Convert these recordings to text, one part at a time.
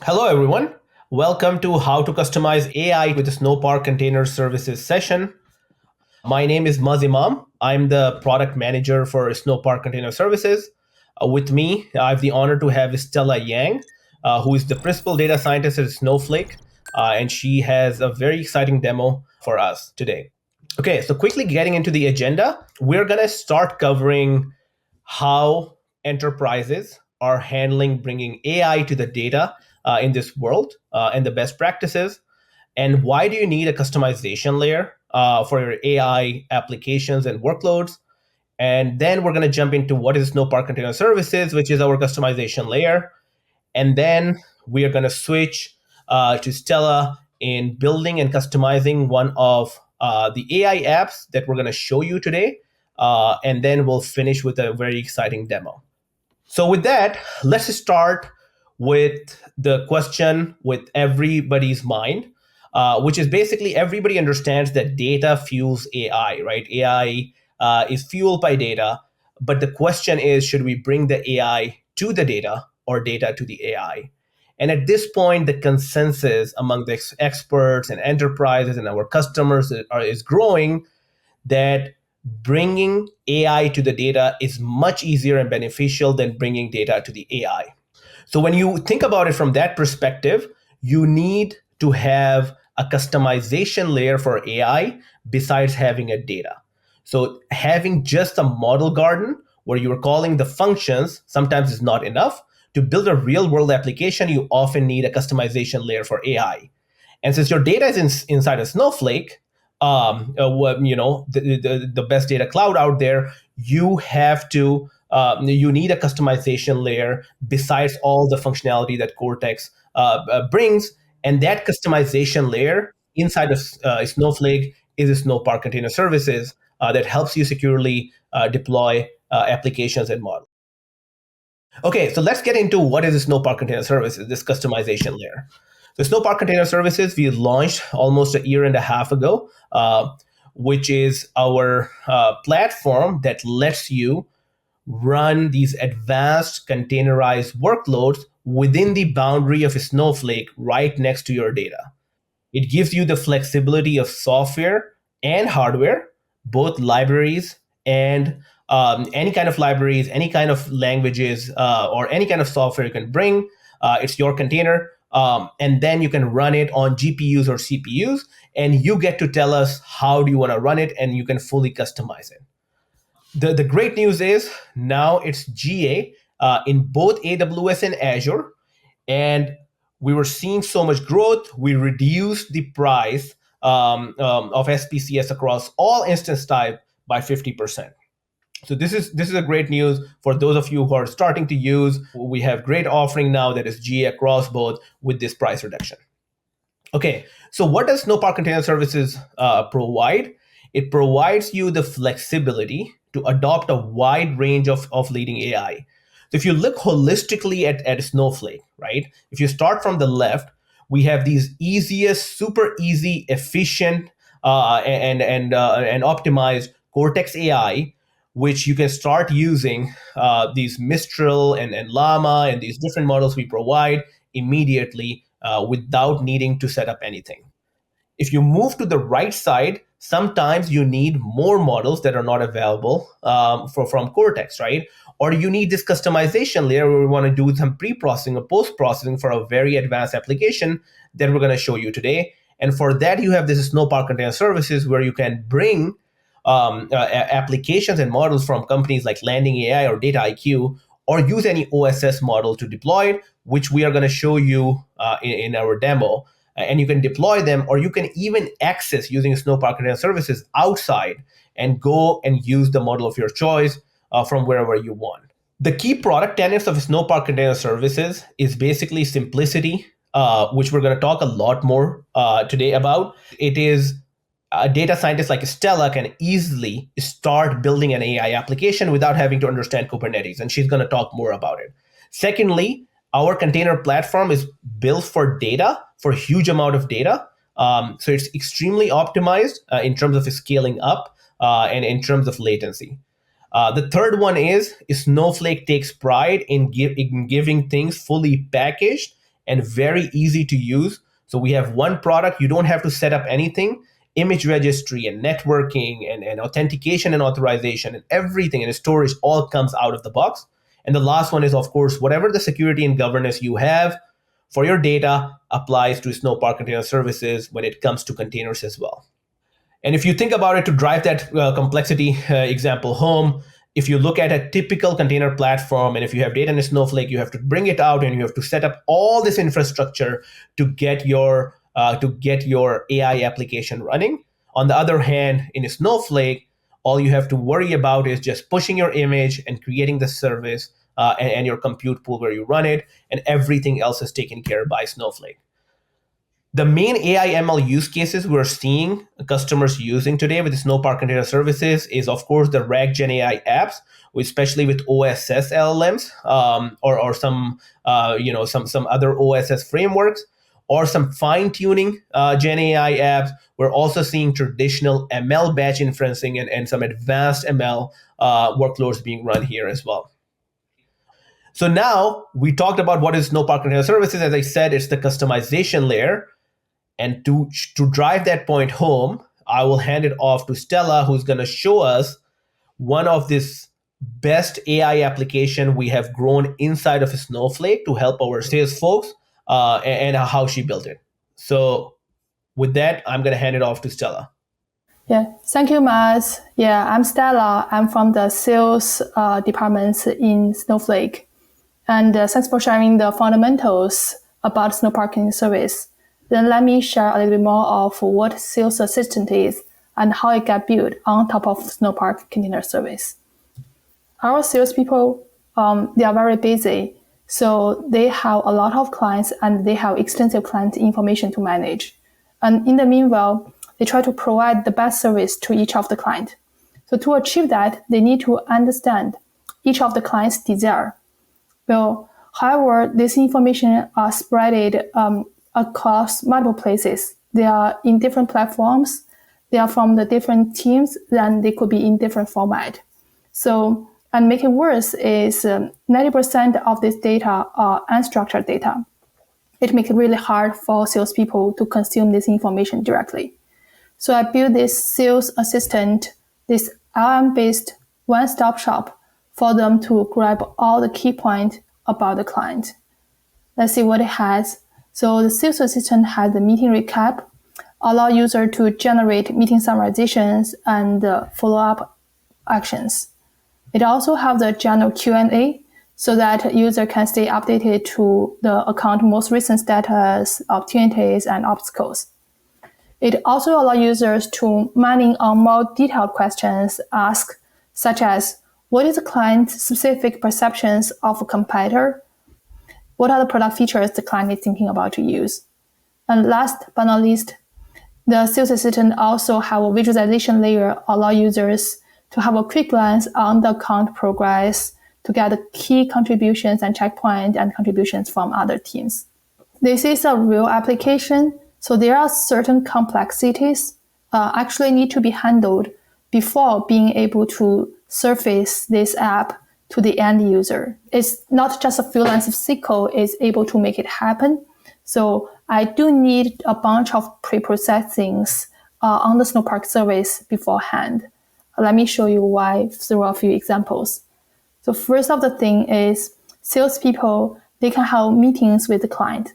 Hello, everyone. Welcome to How to Customize AI with the Snowpark Container Services session. My name is Maz Imam. I'm the product manager for Snowpark Container Services. With me, I have the honor to have Stella Yang, who is the principal data scientist at Snowflake, and she has a very exciting demo for us today. Okay, so quickly getting into the agenda, we're going to start covering how enterprises are handling bringing AI to the data in this world and the best practices. And why do you need a customization layer for your AI applications and workloads? And then we're going to jump into what is Snowpark Container Services, which is our customization layer. And then we are going to switch to Stella in building and customizing one of the AI apps that we're going to show you today. And then we'll finish with a very exciting demo. So, with that, let's start with the question with everybody's mind, which is basically everybody understands that data fuels AI, right? AI is fueled by data. But the question is, should we bring the AI to the data or data to the AI? And at this point, the consensus among the experts and enterprises and our customers is growing that bringing AI to the data is much easier and beneficial than bringing data to the AI. So when you think about it from that perspective, you need to have a customization layer for AI besides having a data. So having just a model garden where you're calling the functions sometimes is not enough. To build a real world application, you often need a customization layer for AI. And since your data is inside a Snowflake, the best data cloud out there, you have to you need a customization layer besides all the functionality that Cortex brings, and that customization layer inside of Snowflake is a Snowpark Container Services that helps you securely deploy applications and models. Okay, so let's get into what is a Snowpark Container Services, this customization layer. The Snowpark Container Services we launched almost a year and a half ago, which is our platform that lets you run these advanced containerized workloads within the boundary of a Snowflake right next to your data. It gives you the flexibility of software and hardware, both libraries and any kind of libraries, any kind of languages, or any kind of software you can bring. It's your container. And then you can run it on GPUs or CPUs, and you get to tell us how do you want to run it, and you can fully customize it. The great news is now it's GA in both AWS and Azure, and we were seeing so much growth. We reduced the price of SPCS across all instance type by 50%. So this is a great news for those of you who are starting to use. We have great offering now that is GA across both with this price reduction. Okay, so what does Snowpark Container Services provide? It provides you the flexibility to adopt a wide range of leading AI. So if you look holistically at Snowflake, right? If you start from the left, we have these easiest, super easy, efficient, and optimized Cortex AI, which you can start using these Mistral and Llama and these different models we provide immediately without needing to set up anything. If you move to the right side, sometimes you need more models that are not available from Cortex, right? Or you need this customization layer where we want to do some pre-processing or post-processing for a very advanced application that we're going to show you today. And for that, you have this Snowpark Container Services where you can bring applications and models from companies like Landing AI or Data IQ, or use any OSS model to deploy it, which we are going to show you in our demo. And you can deploy them, or you can even access using Snowpark Container Services outside and go and use the model of your choice from wherever you want. The key product tenets of Snowpark Container Services is basically simplicity, which we're going to talk a lot more today about. It is a data scientist like Stella can easily start building an AI application without having to understand Kubernetes, and she's going to talk more about it. Secondly, our container platform is built for data, for a huge amount of data. So it's extremely optimized in terms of scaling up and in terms of latency. The third one is Snowflake takes pride in giving things fully packaged and very easy to use. So we have one product. You don't have to set up anything. Image registry and networking and authentication and authorization and everything and storage all comes out of the box. And the last one is, of course, whatever the security and governance you have for your data applies to Snowpark Container Services when it comes to containers as well. And if you think about it, to drive that complexity example home, if you look at a typical container platform, and if you have data in a Snowflake, you have to bring it out and you have to set up all this infrastructure to get your AI application running. On the other hand, in a Snowflake, all you have to worry about is just pushing your image and creating the service and your compute pool where you run it, and everything else is taken care of by Snowflake. The main AI ML use cases we're seeing customers using today with the Snowpark Container Services is, of course, the RAG Gen AI apps, especially with OSS LLMs or some some other OSS frameworks, or some fine tuning Gen AI apps. We're also seeing traditional ML batch inferencing and some advanced ML workloads being run here as well. So now we talked about what is Snowpark Container Services. As I said, it's the customization layer. And to drive that point home, I will hand it off to Stella, who's going to show us one of this best AI application we have grown inside of Snowflake to help our sales folks and how she built it. So with that, I'm going to hand it off to Stella. Yeah, thank you, Maz. Yeah, I'm Stella. I'm from the sales departments in Snowflake. And thanks for sharing the fundamentals about Snowpark Container Service. Then let me share a little bit more of what Sales Assistant is and how it got built on top of Snowpark Container Service. Our salespeople, they are very busy, so they have a lot of clients and they have extensive client information to manage. And in the meanwhile, they try to provide the best service to each of the client. So to achieve that, they need to understand each of the client's desire. Well, however, this information are spread across multiple places. They are in different platforms. They are from the different teams, then they could be in different format. So, and make it worse is 90% of this data are unstructured data. It makes it really hard for salespeople to consume this information directly. So I built this sales assistant, this LLM-based one-stop shop for them to grab all the key points about the client. Let's see what it has. So the sales assistant has the meeting recap, allow user to generate meeting summarizations and follow-up actions. It also has the general Q&A so that user can stay updated to the account most recent status, opportunities, and obstacles. It also allows users to mining on more detailed questions asked, such as, what is the client's specific perceptions of a competitor? What are the product features the client is thinking about to use? And last but not least, the sales assistant also have a visualization layer, allow users to have a quick glance on the account progress to get the key contributions and checkpoint and contributions from other teams. This is a real application, so there are certain complexities actually need to be handled before being able to surface this app to the end user. It's not just a few lines of SQL is able to make it happen. So I do need a bunch of pre-processings on the Snowpark service beforehand. Let me show you why through a few examples. So first of the thing is salespeople, they can have meetings with the client.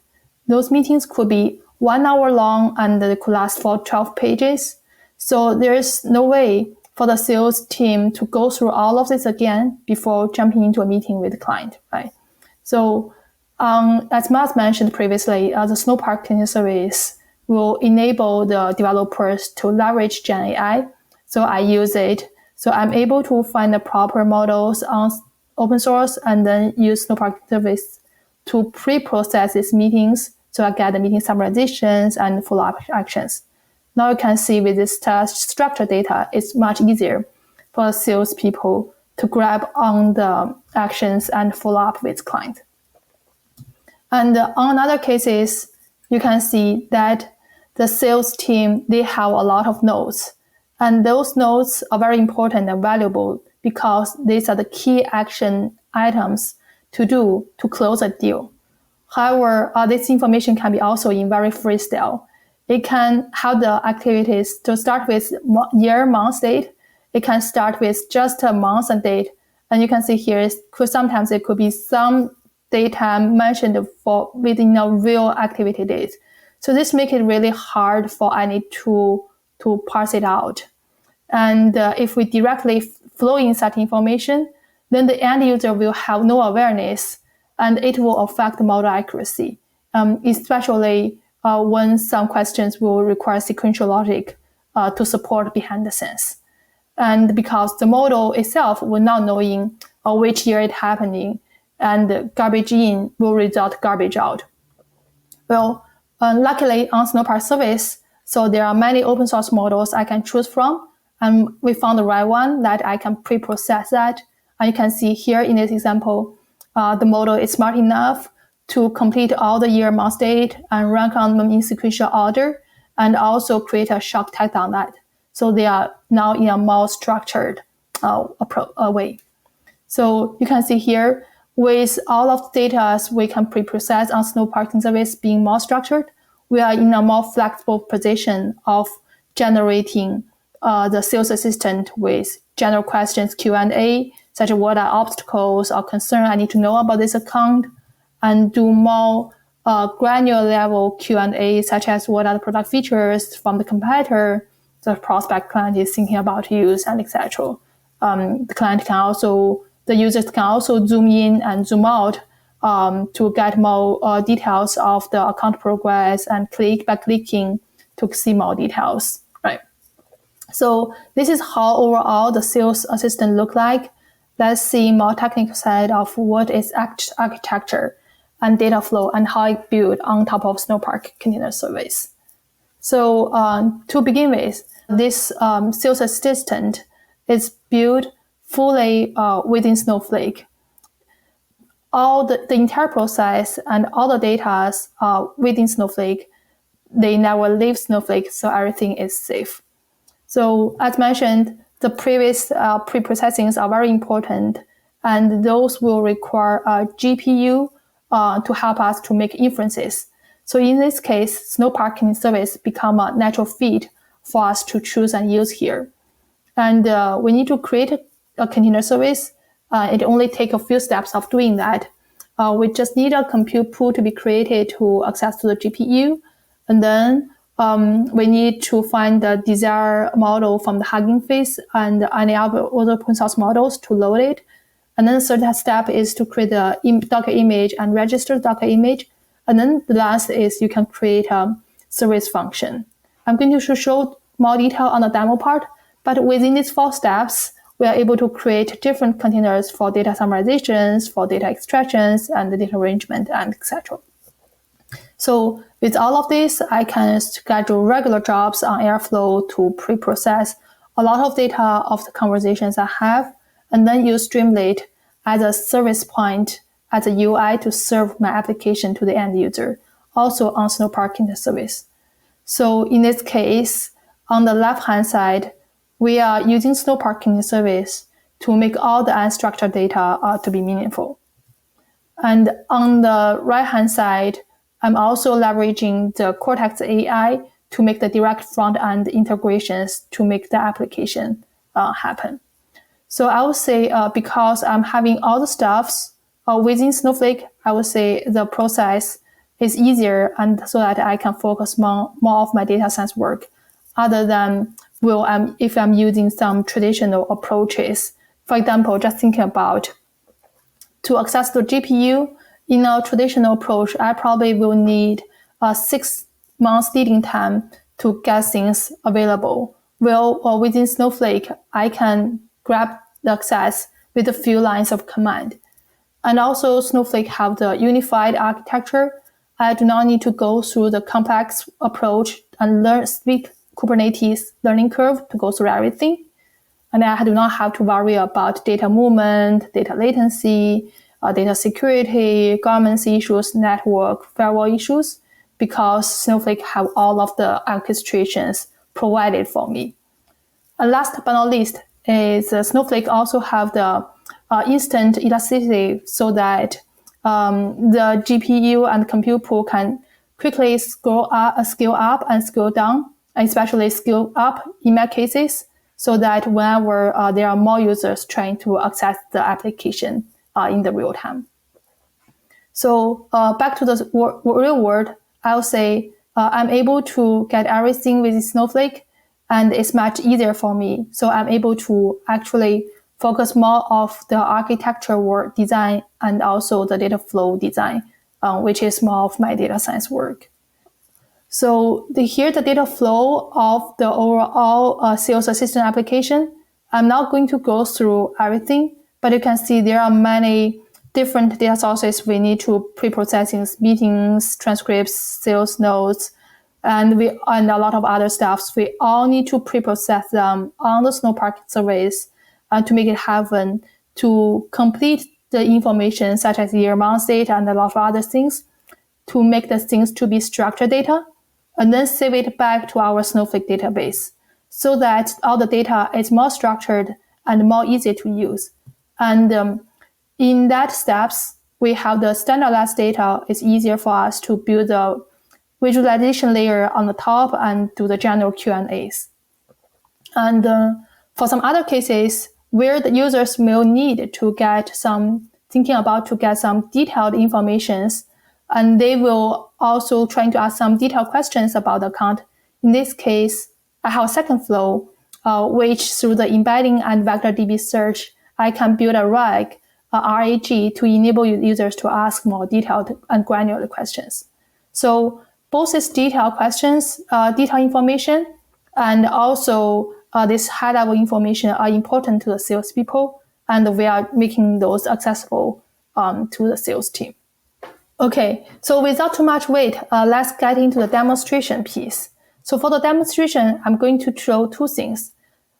Those meetings could be 1 hour long and they could last for 12 pages. So there's no way for the sales team to go through all of this again before jumping into a meeting with the client, right? So as Maz mentioned previously, the Snowpark Container Service will enable the developers to leverage Gen AI. So I use it. So I'm able to find the proper models on open source and then use Snowpark Service to pre-process these meetings. So I get the meeting summarizations and follow-up actions. Now you can see with this structured data, it's much easier for salespeople to grab on the actions and follow up with client. And on other cases, you can see that the sales team, they have a lot of notes. And those notes are very important and valuable because these are the key action items to do to close a deal. However, this information can be also in very freestyle. It can have the activities to start with year, month, date. It can start with just a month and date. And you can see here, sometimes it could be some data mentioned for within a real activity date. So this makes it really hard for any tool to parse it out. And if we directly flow in such information, then the end user will have no awareness, and it will affect model accuracy, especially when some questions will require sequential logic to support behind the scenes. And because the model itself will not knowing which year it happening, and garbage in will result garbage out. Well, luckily on Snowpark service, so there are many open source models I can choose from, and we found the right one that I can pre-process that. And you can see here in this example, the model is smart enough to complete all the year, month, date, and rank on them in sequential order, and also create a shock tag on that. So they are now in a more structured way. So you can see here, with all of the data we can pre-process on Snowpark service being more structured, we are in a more flexible position of generating the sales assistant with general questions Q&A, such as what are obstacles or concerns I need to know about this account, and do more granular level Q&A, such as what are the product features from the competitor the prospect client is thinking about to use, and etc. The users can also zoom in and zoom out to get more details of the account progress, and click by clicking to see more details, right? So this is how overall the sales assistant look like. Let's see more technical side of what is architecture and data flow and how it built on top of Snowpark Container Service. So to begin with, this sales assistant is built fully within Snowflake. All the entire process and all the data within Snowflake, they never leave Snowflake, so everything is safe. So as mentioned, the previous pre-processings are very important, and those will require a GPU to help us to make inferences. So in this case, Snowpark Container Service become a natural fit for us to choose and use here. And we need to create a container service. It only takes a few steps of doing that. We just need a compute pool to be created to access to the GPU. And then we need to find the desired model from the Hugging Face and any other open source models to load it. And then the third step is to create a Docker image and register the Docker image. And then the last is you can create a service function. I'm going to show more detail on the demo part, but within these 4 steps, we are able to create different containers for data summarizations, for data extractions, and the data arrangement, and etc. So with all of this, I can schedule regular jobs on Airflow to pre-process a lot of data of the conversations I have, and then use Streamlit as a service point, as a UI to serve my application to the end user, also on Snowpark Container Service. So in this case, on the left-hand side, we are using Snowpark Container Service to make all the unstructured data to be meaningful. And on the right-hand side, I'm also leveraging the Cortex AI to make the direct front-end integrations to make the application happen. So I would say because I'm having all the stuffs within Snowflake, I would say the process is easier, and so that I can focus more of my data science work, other than if I'm using some traditional approaches. For example, just thinking about to access the GPU in a traditional approach, I probably will need 6 months leading time to get things available. Well, within Snowflake, I can grab the access with a few lines of command. And also Snowflake have the unified architecture. I do not need to go through the complex approach and speak Kubernetes learning curve to go through everything. And I do not have to worry about data movement, data latency, data security, governance issues, network, firewall issues, because Snowflake have all of the orchestrations provided for me. And last but not least is Snowflake also have the instant elasticity, so that the GPU and compute pool can quickly scale up and scale down, especially scale up in my cases, so that whenever there are more users trying to access the application in the real time. So back to the real world, I'll say I'm able to get everything with Snowflake, and it's much easier for me. So I'm able to actually focus more of the architecture work design and also the data flow design, which is more of my data science work. So here the data flow of the overall sales assistant application. I'm not going to go through everything, but you can see there are many different data sources we need to pre-processing, meetings, transcripts, sales notes, and a lot of other stuffs. We all need to pre-process them on the Snowpark service to make it happen, to complete the information such as year, month data, and a lot of other things, to make the things to be structured data, and then save it back to our Snowflake database so that all the data is more structured and more easy to use. And in that steps, we have the standardized data. It's easier for us to build the visualization layer on the top and do the general Q&As. And for some other cases where the users will need to get some detailed informations, and they will also trying to ask some detailed questions about the account. In this case, I have a second flow, which through the embedding and vector DB search, I can build a RAG to enable users to ask more detailed and granular questions. So both these detailed questions, detailed information, and also this high-level information are important to the salespeople, and we are making those accessible to the sales team. Okay, so without too much wait, let's get into the demonstration piece. So for the demonstration, I'm going to show two things.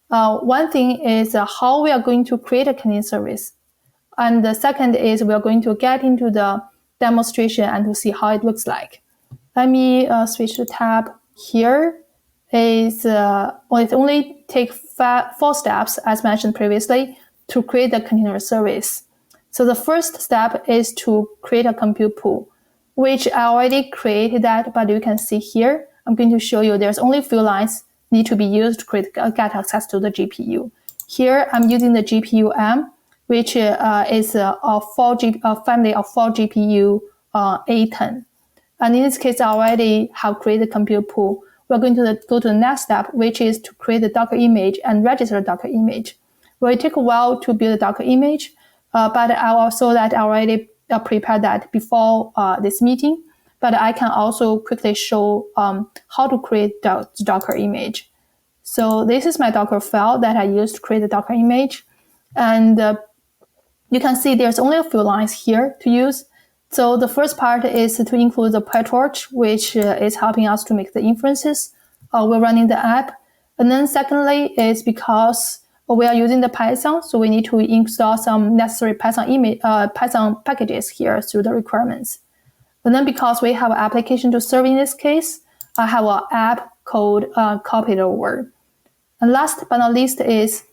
One thing is how we are going to create a container service. And the second is we are going to get into the demonstration and to see how it looks like. Let me switch to tab. Here is, it only takes 4 steps, as mentioned previously, to create the container service. So the first step is to create a compute pool, which I already created that, but you can see here, I'm going to show you there's only a few lines need to be used to get access to the GPU. Here, I'm using the GPU M, which is a family of 4 GPU A10. And in this case, I already have created a compute pool. We're going to go to the next step, which is to create the Docker image and register the Docker image. Well, it takes a while to build a Docker image, but I also that I already prepared that before this meeting. But I can also quickly show how to create the Docker image. So this is my Docker file that I used to create the Docker image. And you can see there's only a few lines here to use. So the first part is to include the PyTorch, which is helping us to make the inferences. We're running the app. And then secondly is because we are using the Python, so we need to install some necessary Python packages here through the requirements. And then because we have an application to serve in this case, I have an app code copied over. And last but not least is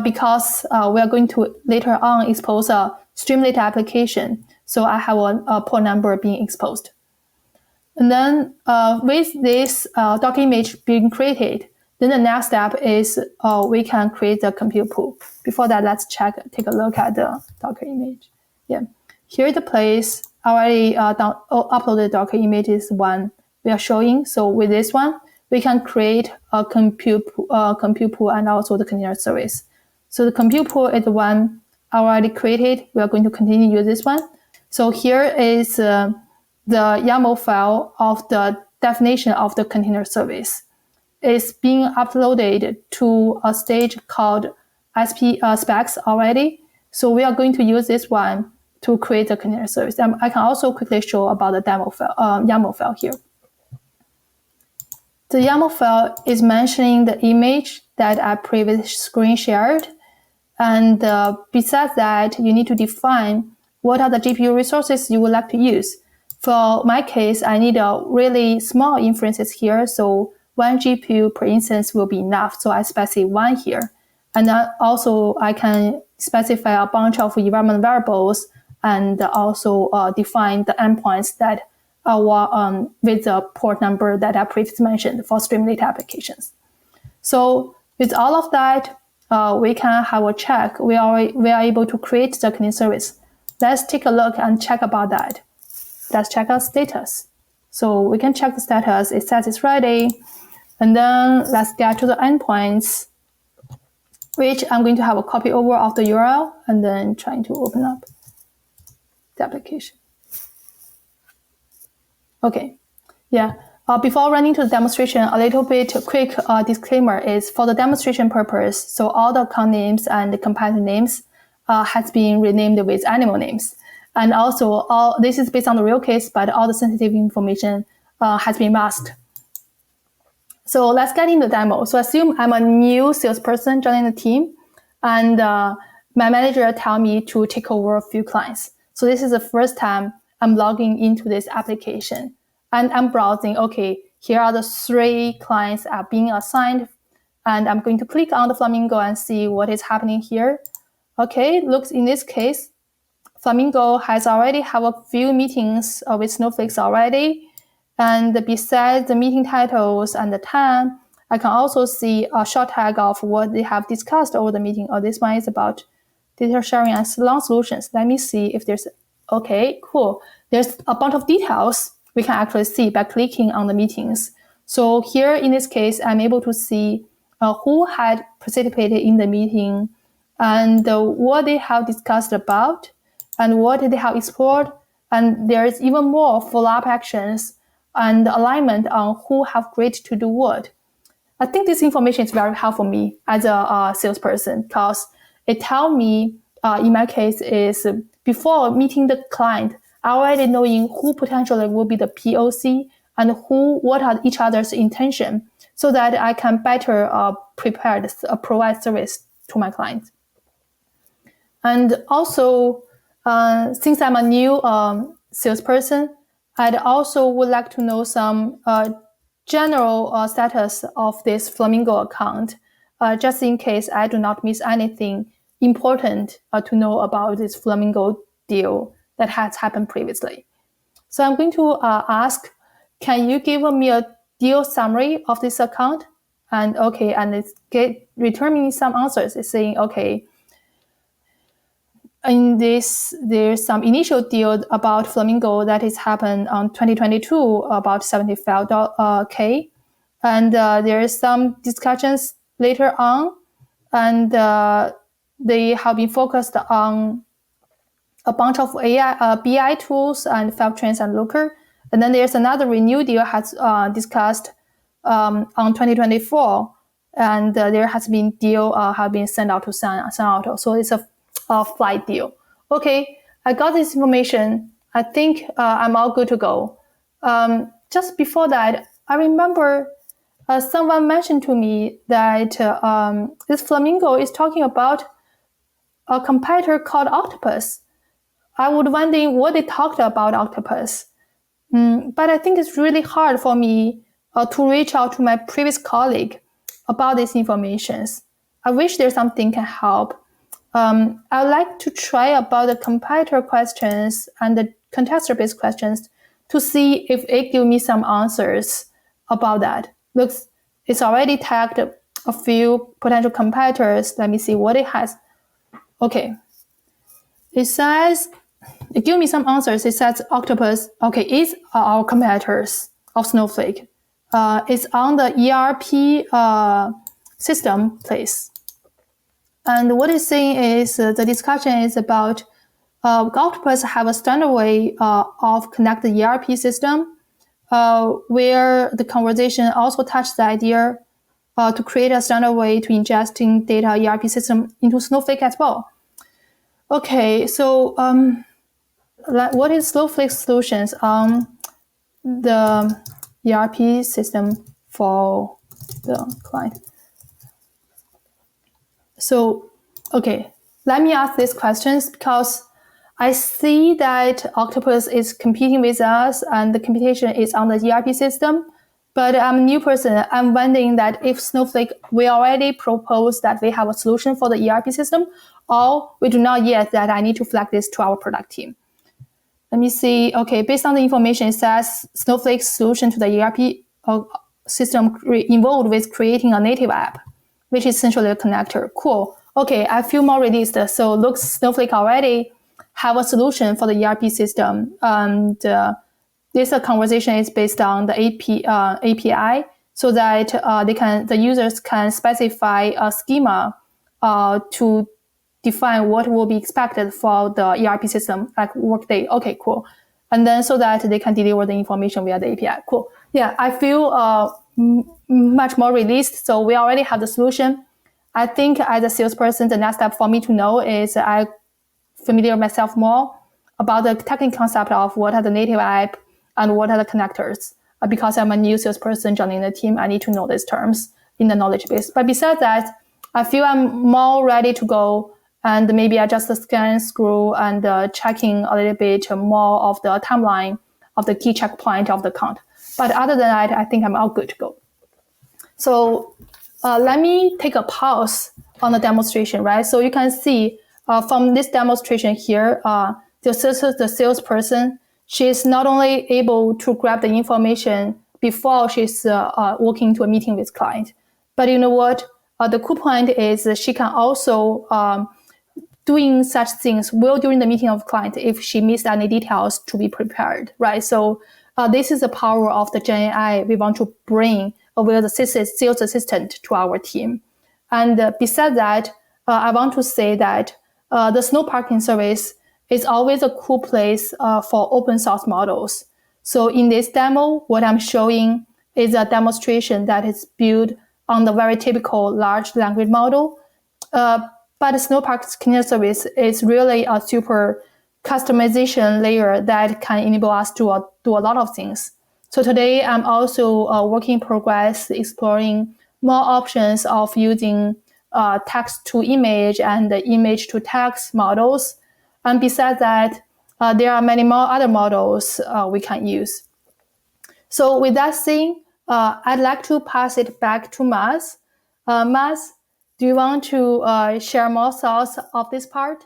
because we are going to later on expose a Streamlit application. So I have a port number being exposed. And then with this Docker image being created, then the next step is we can create the compute pool. Before that, let's take a look at the Docker image. Yeah, here the place I already uploaded Docker images one we are showing. So with this one, we can create a compute pool and also the container service. So the compute pool is the one I already created. We are going to continue to use this one. So here is the YAML file of the definition of the container service. It's being uploaded to a stage called specs already. So we are going to use this one to create the container service. I can also quickly show about the demo file, YAML file here. The YAML file is mentioning the image that I previously screen shared. And besides that, you need to define what are the GPU resources you would like to use. For my case, I need a really small inferences here. So 1 GPU per instance will be enough. So I specify 1 here. And then also I can specify a bunch of environment variables and also define the endpoints that are with the port number that I previously mentioned for Streamlit applications. So with all of that, we can have a check. We are able to create the clean service. Let's take a look and check about that. Let's check our status. So we can check the status. It says it's ready. And then let's get to the endpoints, which I'm going to have a copy over of the URL and then trying to open up the application. Okay, yeah. Before running to the demonstration, a little bit quick disclaimer is for the demonstration purpose. So all the account names and the competitor names has been renamed with animal names. And also, all this is based on the real case, but all the sensitive information has been masked. So let's get into the demo. So assume I'm a new salesperson joining the team, and my manager tell me to take over a few clients. So this is the first time I'm logging into this application, and I'm browsing. Okay, here are the 3 clients are being assigned, and I'm going to click on the Flamingo and see what is happening here. Okay, looks in this case, Flamingo has already have a few meetings with Snowflake already. And besides the meeting titles and the time, I can also see a short tag of what they have discussed over the meeting. Oh, this one is about data sharing and long solutions. Let me see if there's, okay, cool. There's a bunch of details we can actually see by clicking on the meetings. So here in this case, I'm able to see who had participated in the meeting and what they have discussed about and what they have explored. And there's even more follow-up actions and alignment on who have agreed to do what. I think this information is very helpful for me as a salesperson because it tells me, in my case, is before meeting the client, already knowing who potentially will be the POC and what are each other's intention so that I can better prepare provide service to my clients. And also, since I'm a new salesperson, I'd also would like to know some general status of this Flamingo account, just in case I do not miss anything important to know about this Flamingo deal that has happened previously. So I'm going to ask, can you give me a deal summary of this account? And okay, and it's returning some answers. It's saying, okay, in this, there's some initial deal about Flamingo that has happened on 2022, about $75K. And there is some discussions later on, and they have been focused on a bunch of AI, BI tools and FabTrains and Looker. And then there's another renew deal has discussed on 2024, and there has been deal have been sent out to Sun Auto. So it's a flight deal. Okay, I got this information. I think I'm all good to go. Just before that, I remember someone mentioned to me that this Flamingo is talking about a competitor called Octopus. I would wondering what they talked about Octopus. But I think it's really hard for me to reach out to my previous colleague about these informations. I wish there's something can help. I would like to try about the competitor questions and the contextual-based questions to see if it gives me some answers about that. Looks, it's already tagged a few potential competitors. Let me see what it has. Okay. It says, it gives me some answers. It says Octopus, okay, is our competitors of Snowflake. It's on the ERP system place. And what it's saying is the discussion is about Octopus have a standard way of connect the ERP system where the conversation also touched the idea to create a standard way to ingesting data ERP system into Snowflake as well. Okay, so what is Snowflake's solutions on the ERP system for the client? So, okay, let me ask these questions because I see that Octopus is competing with us and the competition is on the ERP system. But I'm a new person. I'm wondering that if Snowflake, we already propose that we have a solution for the ERP system, or we do not yet, that I need to flag this to our product team. Let me see. Okay, based on the information, it says Snowflake's solution to the ERP system involved with creating a native app, which is essentially a connector. Cool. Okay, I feel more released. So looks Snowflake already have a solution for the ERP system. And this conversation is based on the API so that the users can specify a schema to define what will be expected for the ERP system, like Workday. Okay, cool. And then so that they can deliver the information via the API. Cool. Yeah, I feel much more released. So we already have the solution. I think as a salesperson, the next step for me to know is I familiar myself more about the technical concept of what are the native app and what are the connectors. Because I'm a new salesperson joining the team, I need to know these terms in the knowledge base. But besides that, I feel I'm more ready to go, and maybe I just scan through and checking a little bit more of the timeline of the key checkpoint of the account. But other than that, I think I'm all good to go. So let me take a pause on the demonstration, right? So you can see from this demonstration here, the salesperson, she's not only able to grab the information before she's walking into a meeting with client, but you know what? The cool point is she can also doing such things well during the meeting of client if she missed any details to be prepared, right? So this is the power of the Gen AI we want to bring with the sales assistant to our team. And besides that, I want to say that the Snowpark service is always a cool place for open source models. So in this demo, what I'm showing is a demonstration that is built on the very typical large language model. But Snowpark Container Service is really a super customization layer that can enable us to do a lot of things. So today, I'm also work in progress exploring more options of using text to image and image to text models. And besides that, there are many more other models we can use. So with that said, I'd like to pass it back to Maz. Maz, do you want to share more thoughts of this part?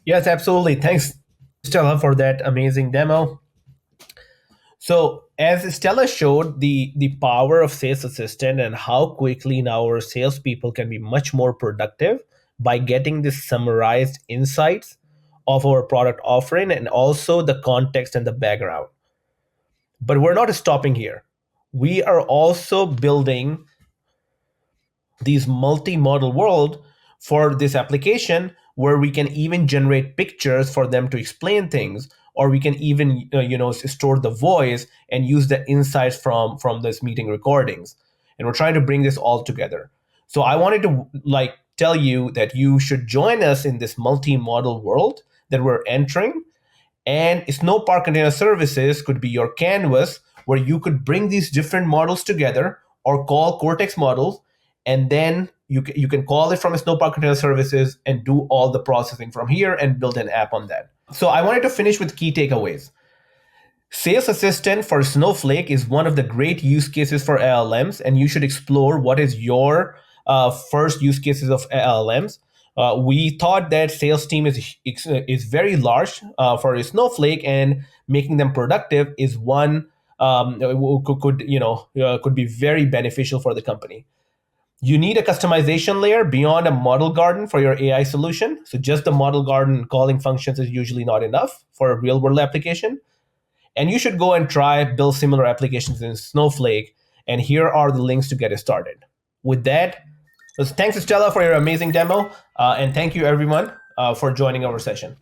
Yes, absolutely. Thanks, Stella, for that amazing demo. So as Stella showed, the power of Sales Assistant and how quickly now our salespeople can be much more productive by getting this summarized insights of our product offering and also the context and the background. But we're not stopping here. We are also building these multi-model world for this application where we can even generate pictures for them to explain things, or we can even store the voice and use the insights from this meeting recordings. And we're trying to bring this all together. So I wanted to tell you that you should join us in this multi-model world that we're entering. And Snowpark Container Services could be your canvas where you could bring these different models together or call Cortex models, and then you can call it from a Snowpark Container Services and do all the processing from here and build an app on that. So I wanted to finish with key takeaways. Sales Assistant for Snowflake is one of the great use cases for LLMs, and you should explore what is your first use cases of LLMs. We thought that sales team is very large for Snowflake, and making them productive is one could be very beneficial for the company. You need a customization layer beyond a model garden for your AI solution. So just the model garden calling functions is usually not enough for a real world application. And you should go and try build similar applications in Snowflake. And here are the links to get it started. With that, thanks Stella for your amazing demo. And thank you everyone for joining our session.